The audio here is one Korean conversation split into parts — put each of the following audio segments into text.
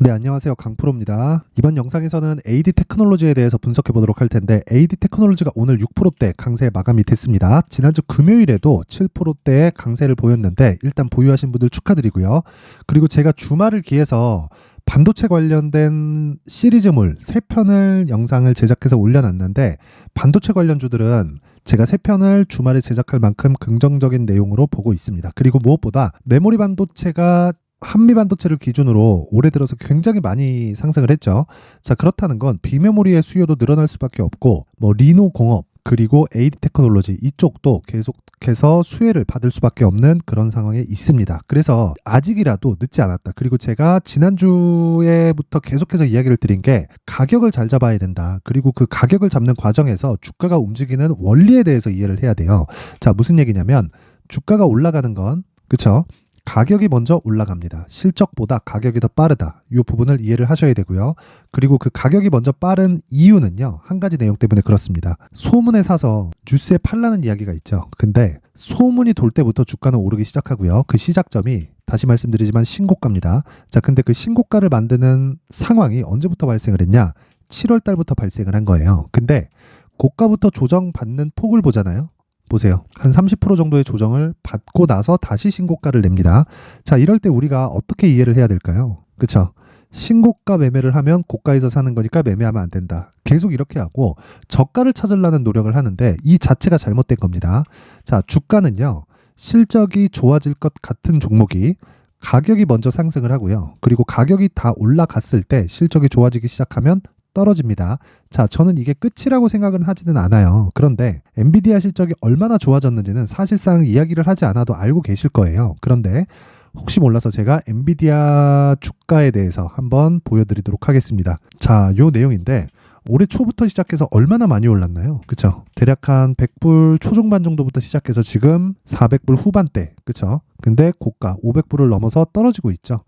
네, 안녕하세요. 강프로입니다. 이번 영상에서는 AD 테크놀로지에 대해서 분석해 보도록 할 텐데 AD 테크놀로지가 오늘 6%대 강세 마감이 됐습니다. 지난주 금요일에도 7%대의 강세를 보였는데 일단 보유하신 분들 축하드리고요. 그리고 제가 주말을 기해서 반도체 관련된 시리즈물 3편을 영상을 제작해서 올려놨는데 반도체 관련주들은 제가 3편을 주말에 제작할 만큼 긍정적인 내용으로 보고 있습니다. 그리고 무엇보다 메모리 반도체가 한미 반도체를 기준으로 올해 들어서 굉장히 많이 상승을 했죠. 자, 그렇다는 건 비메모리의 수요도 늘어날 수밖에 없고 리노 공업 그리고 AD 테크놀로지 이쪽도 계속해서 수혜를 받을 수밖에 없는 그런 상황에 있습니다. 그래서 아직이라도 늦지 않았다. 그리고 제가 지난주에부터 계속해서 이야기를 드린 게 가격을 잘 잡아야 된다. 그리고 그 가격을 잡는 과정에서 주가가 움직이는 원리에 대해서 이해를 해야 돼요. 자, 무슨 얘기냐면 주가가 올라가는 건 그쵸? 가격이 먼저 올라갑니다. 실적보다 가격이 더 빠르다. 이 부분을 이해를 하셔야 되고요. 그리고 그 가격이 먼저 빠른 이유는요. 한 가지 내용 때문에 그렇습니다. 소문에 사서 뉴스에 팔라는 이야기가 있죠. 근데 소문이 돌 때부터 주가는 오르기 시작하고요. 그 시작점이 다시 말씀드리지만 신고가입니다. 자, 근데 그 신고가를 만드는 상황이 언제부터 발생을 했냐? 7월 달부터 발생을 한 거예요. 근데 고가부터 조정받는 폭을 보잖아요. 보세요. 한 30% 정도의 조정을 받고 나서 다시 신고가를 냅니다. 자, 이럴 때 우리가 어떻게 이해를 해야 될까요? 그쵸? 신고가 매매를 하면 고가에서 사는 거니까 매매하면 안 된다. 계속 이렇게 하고 저가를 찾으려는 노력을 하는데 이 자체가 잘못된 겁니다. 자, 주가는요. 실적이 좋아질 것 같은 종목이 가격이 먼저 상승을 하고요. 그리고 가격이 다 올라갔을 때 실적이 좋아지기 시작하면 떨어집니다. 자, 저는 이게 끝이라고 생각은 하지는 않아요. 그런데 엔비디아 실적이 얼마나 좋아졌는지는 사실상 이야기를 하지 않아도 알고 계실 거예요. 그런데 혹시 몰라서 제가 엔비디아 주가에 대해서 한번 보여드리도록 하겠습니다. 자, 요 내용인데 올해 초부터 시작해서 얼마나 많이 올랐나요? 그쵸? 대략 한 100불 초중반 정도부터 시작해서 지금 400불 후반대. 그쵸? 근데 고가 500불을 넘어서 떨어지고 있죠.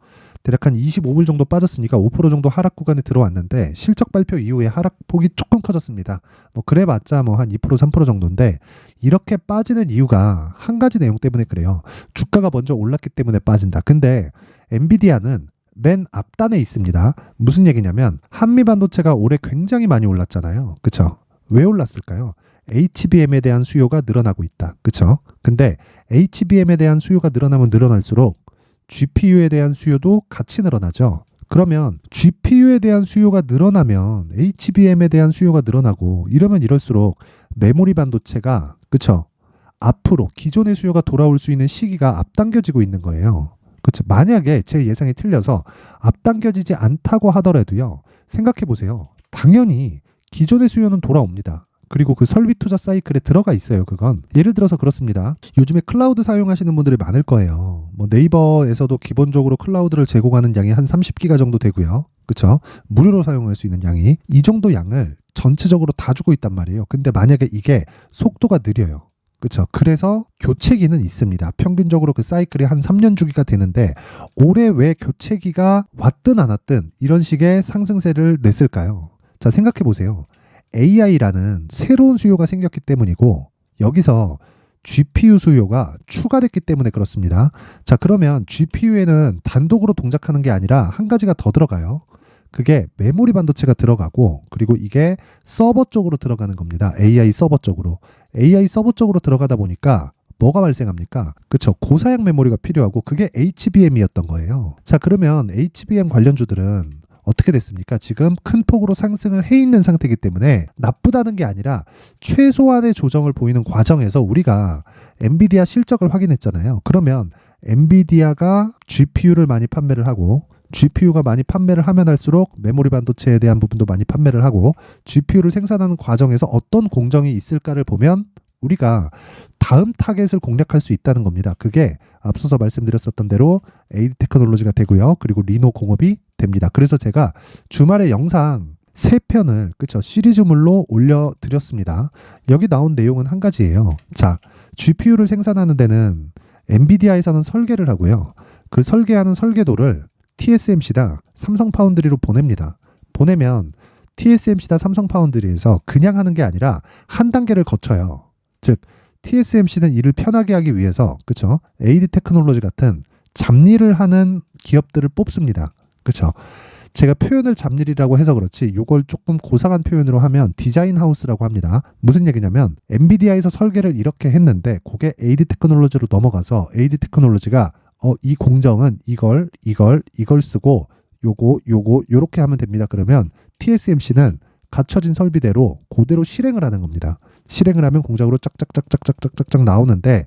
대략 한 25불 정도 빠졌으니까 5% 정도 하락 구간에 들어왔는데 실적 발표 이후에 하락폭이 조금 커졌습니다. 그래봤자 한 2%, 3% 정도인데 이렇게 빠지는 이유가 한 가지 내용 때문에 그래요. 주가가 먼저 올랐기 때문에 빠진다. 근데 엔비디아는 맨 앞단에 있습니다. 무슨 얘기냐면 한미 반도체가 올해 굉장히 많이 올랐잖아요. 그쵸? 왜 올랐을까요? HBM에 대한 수요가 늘어나고 있다. 그쵸? 근데 HBM에 대한 수요가 늘어나면 늘어날수록 GPU에 대한 수요도 같이 늘어나죠. 그러면 GPU에 대한 수요가 늘어나면 HBM에 대한 수요가 늘어나고 이러면 이럴수록 메모리 반도체가 그쵸? 앞으로 기존의 수요가 돌아올 수 있는 시기가 앞당겨지고 있는 거예요. 그쵸? 만약에 제 예상이 틀려서 앞당겨지지 않다고 하더라도요. 생각해 보세요. 당연히 기존의 수요는 돌아옵니다. 그리고 그 설비 투자 사이클에 들어가 있어요. 그건 예를 들어서 그렇습니다. 요즘에 클라우드 사용하시는 분들이 많을 거예요. 네이버에서도 기본적으로 클라우드를 제공하는 양이 한 30기가 정도 되고요. 그렇죠? 무료로 사용할 수 있는 양이 이 정도 양을 전체적으로 다 주고 있단 말이에요. 근데 만약에 이게 속도가 느려요. 그렇죠? 그래서 교체기는 있습니다. 평균적으로 그 사이클이 한 3년 주기가 되는데 올해 왜 교체기가 왔든 안 왔든 이런 식의 상승세를 냈을까요? 자, 생각해 보세요. AI라는 새로운 수요가 생겼기 때문이고 여기서 GPU 수요가 추가됐기 때문에 그렇습니다. 자, 그러면 GPU에는 단독으로 동작하는 게 아니라 한 가지가 더 들어가요. 그게 메모리 반도체가 들어가고 그리고 이게 서버 쪽으로 들어가는 겁니다. AI 서버 쪽으로. AI 서버 쪽으로 들어가다 보니까 뭐가 발생합니까? 그쵸. 고사양 메모리가 필요하고 그게 HBM이었던 거예요. 자, 그러면 HBM 관련주들은 어떻게 됐습니까? 지금 큰 폭으로 상승을 해 있는 상태이기 때문에 나쁘다는 게 아니라 최소한의 조정을 보이는 과정에서 우리가 엔비디아 실적을 확인했잖아요. 그러면 엔비디아가 GPU를 많이 판매를 하고 GPU가 많이 판매를 하면 할수록 메모리 반도체에 대한 부분도 많이 판매를 하고 GPU를 생산하는 과정에서 어떤 공정이 있을까를 보면 우리가 다음 타겟을 공략할 수 있다는 겁니다. 그게 앞서서 말씀드렸었던 대로 AD 테크놀로지가 되고요. 그리고 리노 공업이 됩니다. 그래서 제가 주말에 영상 3편을 그쵸 시리즈물로 올려드렸습니다. 여기 나온 내용은 한 가지예요. 자, GPU를 생산하는 데는 엔비디아에서는 설계를 하고요. 그 설계하는 설계도를 TSMC다 삼성 파운드리로 보냅니다. 보내면 TSMC다 삼성 파운드리에서 그냥 하는 게 아니라 한 단계를 거쳐요. 즉 TSMC는 일을 편하게 하기 위해서 그쵸? AD 테크놀로지 같은 잡일을 하는 기업들을 뽑습니다. 그쵸? 제가 표현을 잡일이라고 해서 그렇지 요걸 조금 고상한 표현으로 하면 디자인 하우스라고 합니다. 무슨 얘기냐면 엔비디아에서 설계를 이렇게 했는데 그게 AD 테크놀로지로 넘어가서 AD 테크놀로지가 이 공정은 이걸 쓰고 요거 요렇게 하면 됩니다. 그러면 TSMC는 갖춰진 설비대로 그대로 실행을 하는 겁니다. 실행을 하면 공장으로 짝짝짝짝짝짝짝 나오는데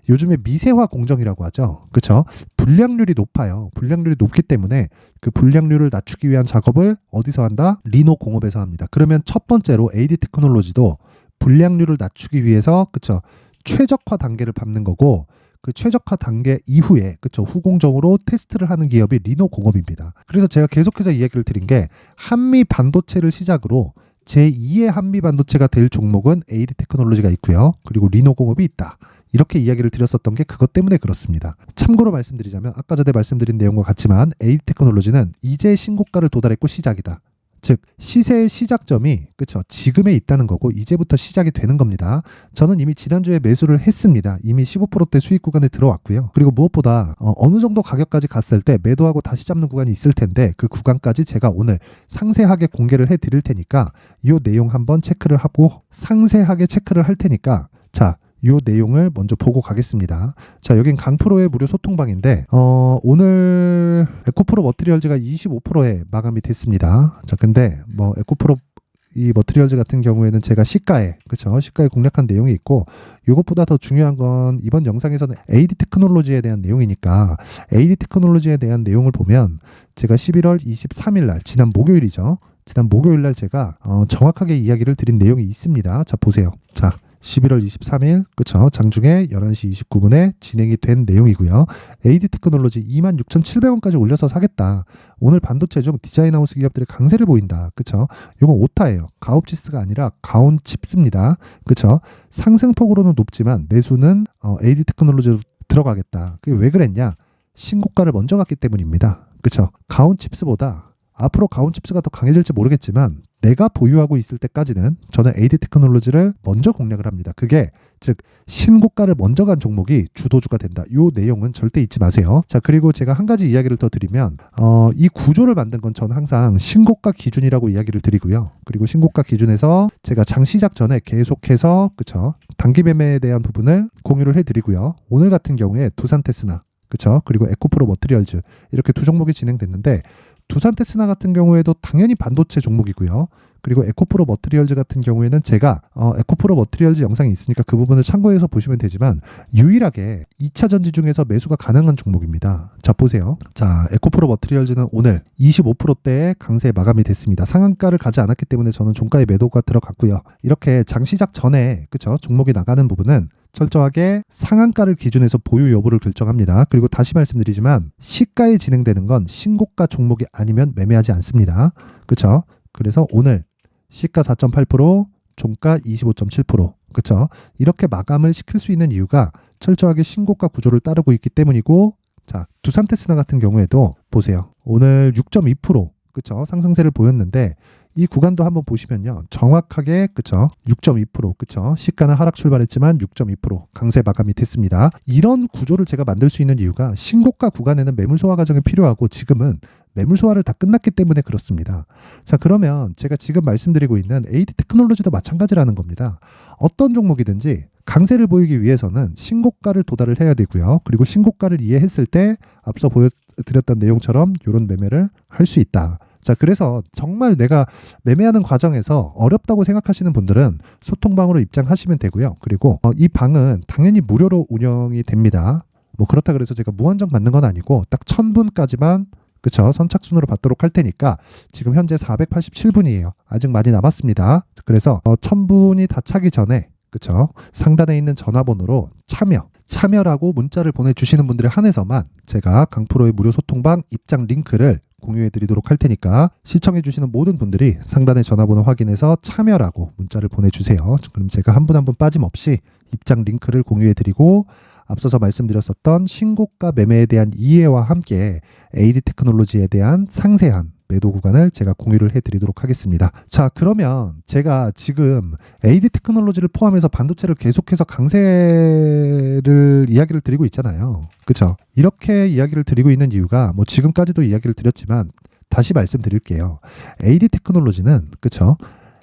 요즘에 미세화 공정이라고 하죠. 그렇죠? 불량률이 높아요. 불량률이 높기 때문에 그 불량률을 낮추기 위한 작업을 어디서 한다? 리노 공업에서 합니다. 그러면 첫 번째로 AD 테크놀로지도 불량률을 낮추기 위해서 그렇죠? 최적화 단계를 밟는 거고 그 최적화 단계 이후에 그쵸 후공정으로 테스트를 하는 기업이 리노 공업입니다. 그래서 제가 계속해서 이야기를 드린 게 한미 반도체를 시작으로 제2의 한미 반도체가 될 종목은 AD 테크놀로지가 있고요. 그리고 리노 공업이 있다. 이렇게 이야기를 드렸었던 게 그것 때문에 그렇습니다. 참고로 말씀드리자면 아까 전에 말씀드린 내용과 같지만 AD 테크놀로지는 이제 신고가를 도달했고 시작이다. 즉 시세의 시작점이 그쵸 지금에 있다는 거고 이제부터 시작이 되는 겁니다. 저는 이미 지난주에 매수를 했습니다. 이미 15%대 수익 구간에 들어왔고요. 그리고 무엇보다 어느 정도 가격까지 갔을 때 매도하고 다시 잡는 구간이 있을 텐데 그 구간까지 제가 오늘 상세하게 공개를 해드릴 테니까 이 내용 한번 체크를 하고 상세하게 체크를 할 테니까 자 요 내용을 먼저 보고 가겠습니다. 자, 여긴 강프로의 무료 소통방인데 오늘 에코프로 머티리얼즈가 25%에 마감이 됐습니다. 자, 근데 뭐 에코프로 이 머티리얼즈 같은 경우에는 제가 시가에 그쵸 시가에 공략한 내용이 있고 이것보다 더 중요한 건 이번 영상에서는 AD 테크놀로지에 대한 내용이니까 AD 테크놀로지에 대한 내용을 보면 제가 11월 23일 날 지난 목요일이죠. 지난 목요일 날 제가 정확하게 이야기를 드린 내용이 있습니다. 자, 보세요. 자, 11월 23일 그쵸 장중에 11시 29분에 진행이 된 내용이고요. AD 테크놀로지 26,700원까지 올려서 사겠다. 오늘 반도체 중 디자인 하우스 기업들의 강세를 보인다. 그쵸? 이건 오타예요. 가옵치스가 아니라 가온칩스입니다. 그쵸? 상승폭으로는 높지만 매수는 AD 테크놀로지로 들어가겠다. 그게 왜 그랬냐? 신고가를 먼저 갔기 때문입니다. 그쵸? 가온칩스보다 앞으로 가온칩스가 더 강해질지 모르겠지만 내가 보유하고 있을 때까지는 저는 AD 테크놀로지를 먼저 공략을 합니다. 그게 즉 신고가를 먼저 간 종목이 주도주가 된다. 이 내용은 절대 잊지 마세요. 자, 그리고 제가 한 가지 이야기를 더 드리면 이 구조를 만든 건 저는 항상 신고가 기준이라고 이야기를 드리고요. 그리고 신고가 기준에서 제가 장 시작 전에 계속해서 그쵸 단기 매매에 대한 부분을 공유를 해드리고요. 오늘 같은 경우에 두산테스나 그쵸 그리고 에코프로 머티리얼즈 이렇게 두 종목이 진행됐는데 두산테스나 같은 경우에도 당연히 반도체 종목이고요. 그리고 에코프로 머티리얼즈 같은 경우에는 제가 에코프로 머티리얼즈 영상이 있으니까 그 부분을 참고해서 보시면 되지만 유일하게 2차 전지 중에서 매수가 가능한 종목입니다. 자, 보세요. 자, 에코프로 머티리얼즈는 오늘 25%대의 강세 마감이 됐습니다. 상한가를 가지 않았기 때문에 저는 종가에 매도가 들어갔고요. 이렇게 장 시작 전에 그쵸 종목이 나가는 부분은 철저하게 상한가를 기준해서 보유 여부를 결정합니다. 그리고 다시 말씀드리지만 시가에 진행되는 건 신고가 종목이 아니면 매매하지 않습니다. 그렇죠? 그래서 오늘 시가 4.8%, 종가 25.7%. 그렇죠? 이렇게 마감을 시킬 수 있는 이유가 철저하게 신고가 구조를 따르고 있기 때문이고 자, 두산테스나 같은 경우에도 보세요. 오늘 6.2% 그렇죠? 상승세를 보였는데 이 구간도 한번 보시면요. 정확하게 그쵸 6.2% 그쵸 시가는 하락 출발했지만 6.2% 강세 마감이 됐습니다. 이런 구조를 제가 만들 수 있는 이유가 신고가 구간에는 매물 소화 과정이 필요하고 지금은 매물 소화를 다 끝났기 때문에 그렇습니다. 자, 그러면 제가 지금 말씀드리고 있는 AD 테크놀로지도 마찬가지라는 겁니다. 어떤 종목이든지 강세를 보이기 위해서는 신고가를 도달을 해야 되고요. 그리고 신고가를 이해했을 때 앞서 보여드렸던 내용처럼 이런 매매를 할 수 있다. 자, 그래서 정말 내가 매매하는 과정에서 어렵다고 생각하시는 분들은 소통방으로 입장하시면 되고요. 그리고 이 방은 당연히 무료로 운영이 됩니다. 뭐 그렇다 그래서 제가 무한정 받는 건 아니고 딱 1000분까지만 그쵸 선착순으로 받도록 할 테니까 지금 현재 487분이에요. 아직 많이 남았습니다. 그래서 1000분이 다 차기 전에 그쵸 상단에 있는 전화번호로 참여라고 문자를 보내주시는 분들에 한해서만 제가 강프로의 무료 소통방 입장 링크를 공유해 드리도록 할 테니까 시청해 주시는 모든 분들이 상단의 전화번호 확인해서 참여라고 문자를 보내주세요. 그럼 제가 한 분 한 분 빠짐없이 입장 링크를 공유해 드리고 앞서서 말씀드렸었던 신고가 매매에 대한 이해와 함께 AD 테크놀로지에 대한 상세한 매도 구간을 제가 공유를 해드리도록 하겠습니다. 자, 그러면 제가 지금 AD 테크놀로지를 포함해서 반도체를 계속해서 강세를 이야기를 드리고 있잖아요. 그렇죠? 이렇게 이야기를 드리고 있는 이유가 뭐 지금까지도 이야기를 드렸지만 다시 말씀드릴게요. AD 테크놀로지는 그쵸?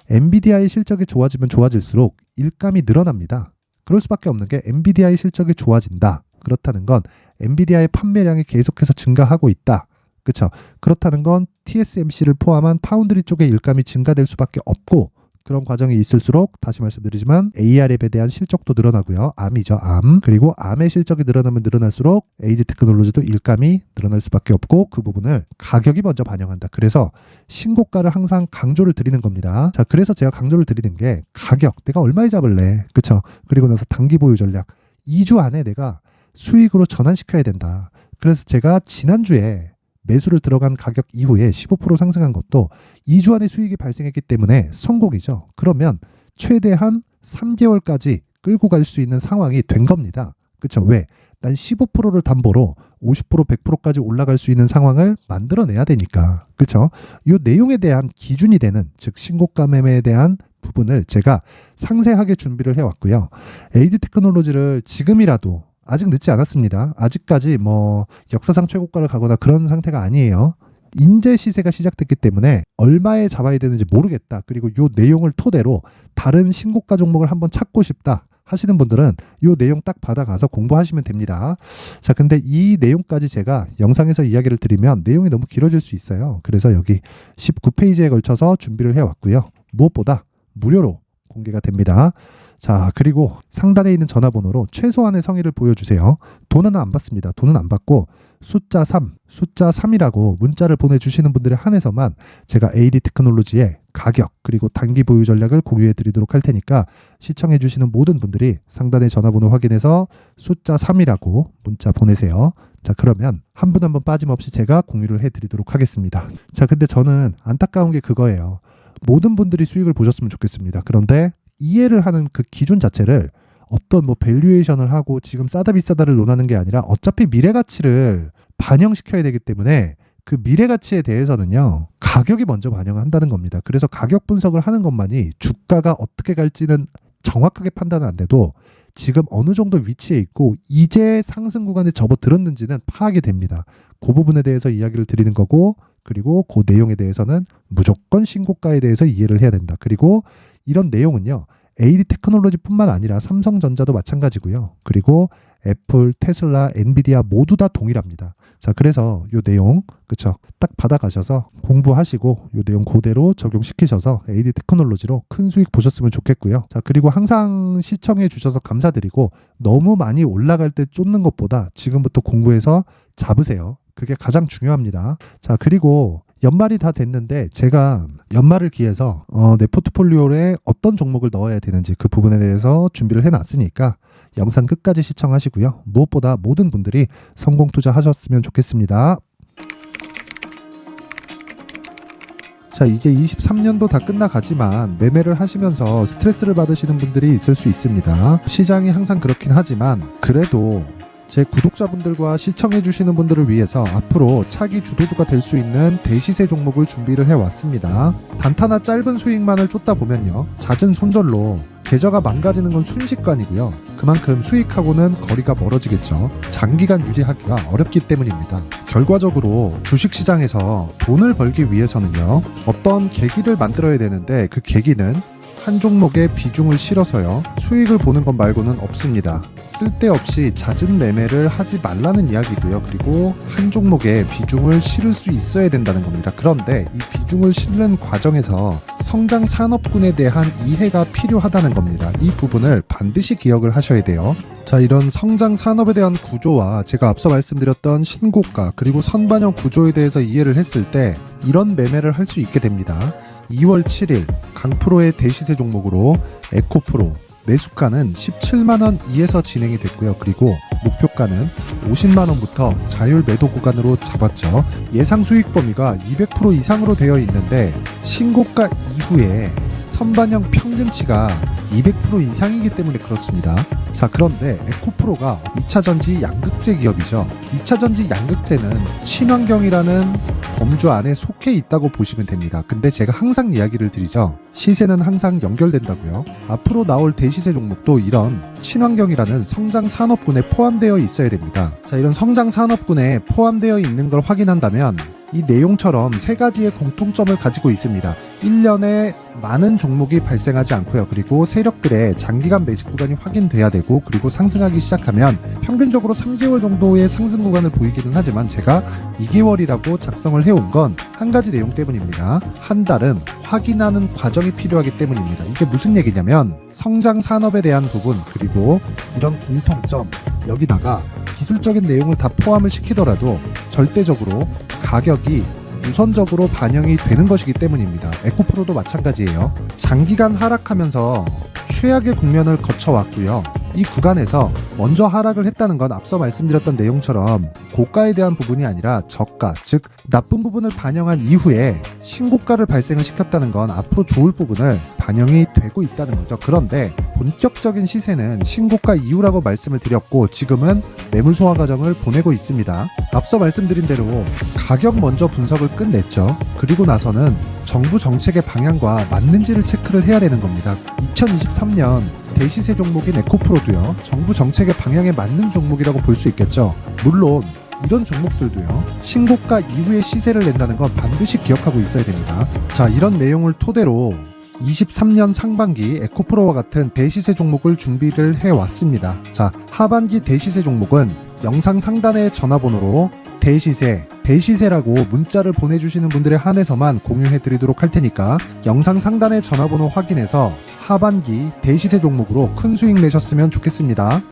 엔비디아의 실적이 좋아지면 좋아질수록 일감이 늘어납니다. 그럴 수밖에 없는 게 엔비디아의 실적이 좋아진다. 그렇다는 건 엔비디아의 판매량이 계속해서 증가하고 있다. 그쵸? 그렇다는 건 TSMC를 포함한 파운드리 쪽의 일감이 증가될 수밖에 없고, 그런 과정이 있을수록 다시 말씀드리지만 ARM에 대한 실적도 늘어나고요. ARM이죠. ARM. 그리고 ARM의 실적이 늘어나면 늘어날수록 AD 테크놀로지도 일감이 늘어날 수밖에 없고, 그 부분을 가격이 먼저 반영한다. 그래서 신고가를 항상 강조를 드리는 겁니다. 자, 그래서 제가 강조를 드리는 게 가격, 내가 얼마에 잡을래? 그쵸? 그리고 나서 단기 보유 전략. 2주 안에 내가 수익으로 전환시켜야 된다. 그래서 제가 지난주에 매수를 들어간 가격 이후에 15% 상승한 것도 2주 안에 수익이 발생했기 때문에 성공이죠. 그러면 최대한 3개월까지 끌고 갈 수 있는 상황이 된 겁니다. 그렇죠? 왜? 난 15%를 담보로 50%, 100%까지 올라갈 수 있는 상황을 만들어내야 되니까. 그렇죠? 이 내용에 대한 기준이 되는, 즉 신고가 매매에 대한 부분을 제가 상세하게 준비를 해왔고요. AD 테크놀로지를 지금이라도, 아직 늦지 않았습니다. 아직까지 역사상 최고가를 가거나 그런 상태가 아니에요. 인제 시세가 시작됐기 때문에 얼마에 잡아야 되는지 모르겠다. 그리고 이 내용을 토대로 다른 신고가 종목을 한번 찾고 싶다 하시는 분들은 이 내용 딱 받아가서 공부하시면 됩니다. 자, 근데 이 내용까지 제가 영상에서 이야기를 드리면 내용이 너무 길어질 수 있어요. 그래서 여기 19페이지에 걸쳐서 준비를 해왔고요. 무엇보다 무료로 공개가 됩니다. 자, 그리고 상단에 있는 전화번호로 최소한의 성의를 보여주세요. 돈은 안 받습니다. 돈은 안 받고 숫자 3이라고 문자를 보내주시는 분들에 한해서만 제가 AD 테크놀로지의 가격 그리고 단기 보유 전략을 공유해 드리도록 할 테니까 시청해 주시는 모든 분들이 상단의 전화번호 확인해서 숫자 3이라고 문자 보내세요. 자, 그러면 한 분 한 분 빠짐없이 제가 공유를 해 드리도록 하겠습니다. 자, 근데 저는 안타까운 게 그거예요. 모든 분들이 수익을 보셨으면 좋겠습니다. 그런데 이해를 하는 그 기준 자체를 어떤 밸류에이션을 하고 지금 싸다 비싸다를 논하는 게 아니라 어차피 미래 가치를 반영시켜야 되기 때문에 그 미래 가치에 대해서는요, 가격이 먼저 반영한다는 겁니다. 그래서 가격 분석을 하는 것만이 주가가 어떻게 갈지는 정확하게 판단은 안 돼도 지금 어느 정도 위치에 있고 이제 상승 구간에 접어들었는지는 파악이 됩니다. 그 부분에 대해서 이야기를 드리는 거고, 그리고 그 내용에 대해서는 무조건 신고가에 대해서 이해를 해야 된다. 그리고 이런 내용은요, AD 테크놀로지뿐만 아니라 삼성전자도 마찬가지고요. 그리고 애플, 테슬라, 엔비디아 모두 다 동일합니다. 자, 그래서 이 내용 그쵸? 딱 받아가셔서 공부하시고 이 내용 그대로 적용시키셔서 AD 테크놀로지로 큰 수익 보셨으면 좋겠고요. 자, 그리고 항상 시청해 주셔서 감사드리고, 너무 많이 올라갈 때 쫓는 것보다 지금부터 공부해서 잡으세요. 그게 가장 중요합니다. 자, 그리고 연말이 다 됐는데 제가 연말을 기해서 내 포트폴리오에 어떤 종목을 넣어야 되는지 그 부분에 대해서 준비를 해놨으니까 영상 끝까지 시청하시고요. 무엇보다 모든 분들이 성공 투자하셨으면 좋겠습니다. 자, 이제 23년도 다 끝나가지만 매매를 하시면서 스트레스를 받으시는 분들이 있을 수 있습니다. 시장이 항상 그렇긴 하지만 그래도 제 구독자분들과 시청해주시는 분들을 위해서 앞으로 차기 주도주가 될 수 있는 대시세 종목을 준비를 해왔습니다. 단타나 짧은 수익만을 쫓다 보면요, 잦은 손절로 계좌가 망가지는 건 순식간이고요. 그만큼 수익하고는 거리가 멀어지겠죠. 장기간 유지하기가 어렵기 때문입니다. 결과적으로 주식시장에서 돈을 벌기 위해서는요, 어떤 계기를 만들어야 되는데 그 계기는 한 종목에 비중을 실어서요, 수익을 보는 것 말고는 없습니다. 쓸데없이 잦은 매매를 하지 말라는 이야기고요. 그리고 한 종목에 비중을 실을 수 있어야 된다는 겁니다. 그런데 이 비중을 실는 과정에서 성장 산업군에 대한 이해가 필요하다는 겁니다. 이 부분을 반드시 기억을 하셔야 돼요. 자, 이런 성장 산업에 대한 구조와 제가 앞서 말씀드렸던 신고가 그리고 선반영 구조에 대해서 이해를 했을 때 이런 매매를 할 수 있게 됩니다. 2월 7일 강프로의 대시세 종목으로 에코프로 매수가는 17만원 이에서 진행이 됐고요. 그리고 목표가는 50만원부터 자율 매도 구간으로 잡았죠. 예상 수익 범위가 200% 이상으로 되어 있는데 신고가 이후에 선반영 평균치가 200% 이상이기 때문에 그렇습니다. 자, 그런데 에코프로가 2차전지 양극재 기업이죠. 2차전지 양극재는 친환경이라는 범주 안에 속해 있다고 보시면 됩니다. 근데 제가 항상 이야기를 드리죠. 시세는 항상 연결된다고요. 앞으로 나올 대시세 종목도 이런 친환경이라는 성장 산업군에 포함되어 있어야 됩니다. 자, 이런 성장 산업군에 포함되어 있는 걸 확인한다면 이 내용처럼 세 가지의 공통점을 가지고 있습니다. 1년에 많은 종목이 발생하지 않고요. 그리고 세력들의 장기간 매집 구간이 확인돼야 되고, 그리고 상승하기 시작하면 평균적으로 3개월 정도의 상승 구간을 보이기는 하지만 제가 2개월이라고 작성을 해온 건 한 가지 내용 때문입니다. 한 달은 확인하는 과정이 필요하기 때문입니다. 이게 무슨 얘기냐면 성장 산업에 대한 부분, 그리고 이런 공통점, 여기다가 기술적인 내용을 다 포함을 시키더라도 절대적으로 가격이 우선적으로 반영이 되는 것이기 때문입니다. 에코프로도 마찬가지예요. 장기간 하락하면서 최악의 국면을 거쳐왔고요. 이 구간에서 먼저 하락을 했다는 건 앞서 말씀드렸던 내용처럼 고가에 대한 부분이 아니라 저가, 즉 나쁜 부분을 반영한 이후에 신고가를 발생을 시켰다는 건 앞으로 좋을 부분을 반영이 되고 있다는 거죠. 그런데 본격적인 시세는 신고가 이후라고 말씀을 드렸고, 지금은 매물 소화 과정을 보내고 있습니다. 앞서 말씀드린 대로 가격 먼저 분석을 끝냈죠. 그리고 나서는 정부 정책의 방향과 맞는지를 체크를 해야 되는 겁니다. 2023년 대시세 종목인 에코프로도요, 정부 정책의 방향에 맞는 종목이라고 볼 수 있겠죠. 물론 이런 종목들도요, 신고가 이후에 시세를 낸다는 건 반드시 기억하고 있어야 됩니다. 자, 이런 내용을 토대로 23년 상반기 에코프로와 같은 대시세 종목을 준비를 해왔습니다. 자, 하반기 대시세 종목은 영상 상단의 전화번호로 대시세라고 문자를 보내주시는 분들에 한해서만 공유해드리도록 할 테니까 영상 상단의 전화번호 확인해서 하반기 대시세 종목으로 큰 수익 내셨으면 좋겠습니다.